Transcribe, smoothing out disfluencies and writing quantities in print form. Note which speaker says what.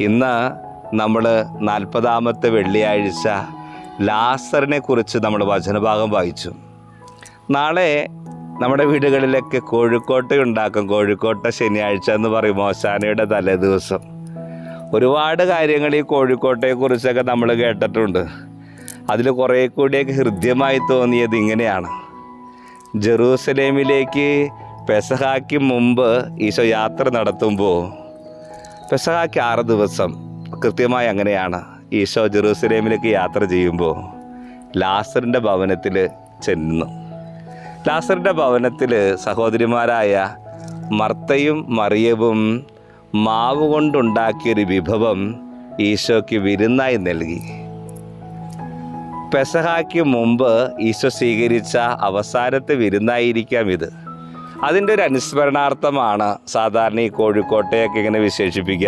Speaker 1: ഇന്ന് നമ്മൾ 40-ാമത്തെ വെള്ളിയാഴ്ച ലാസറിനെ കുറിച്ച് നമ്മൾ വചനഭാഗം വായിച്ചു. നാളെ നമ്മുടെ വീടുകളിലൊക്കെ കോഴിക്കോട്ട ഉണ്ടാക്കും. കോഴിക്കോട്ട ശനിയാഴ്ച എന്ന് പറയും, ഓശാനയുടെ തലേദിവസം. ഒരുപാട് കാര്യങ്ങൾ ഈ കോഴിക്കോട്ടയെക്കുറിച്ചൊക്കെ നമ്മൾ കേട്ടിട്ടുണ്ട്. അതിൽ കുറേ കൂടിയൊക്കെ ഹൃദ്യമായി തോന്നിയത് ഇങ്ങനെയാണ്. ജെറൂസലേമിലേക്ക് പെസഹായ്ക്ക് മുമ്പ് ഈശോ യാത്ര നടത്തുമ്പോൾ, പെസഹായ്ക്ക് 6 ദിവസം കൃത്യമായി അങ്ങനെയാണ്, ഈശോ ജെറൂസലേമിലേക്ക് യാത്ര ചെയ്യുമ്പോൾ ലാസറിൻ്റെ ഭവനത്തിൽ ചെന്നു. ലാസറിൻ്റെ ഭവനത്തിൽ സഹോദരിമാരായ മർത്തയും മറിയവും മാവ് കൊണ്ടുണ്ടാക്കിയൊരു വിഭവം ഈശോയ്ക്ക് വിരുന്നായി നൽകി. പെസഹായ്ക്ക് മുമ്പ് ഈശോ സ്വീകരിച്ച അവസാനത്തെ വിരുന്നായിരിക്കാം ഇത്. അതിൻ്റെ ഒരു അനുസ്മരണാർത്ഥമാണ് സാധാരണ ഈ കോഴിക്കോട്ടയൊക്കെ ഇങ്ങനെ വിശേഷിപ്പിക്കുക.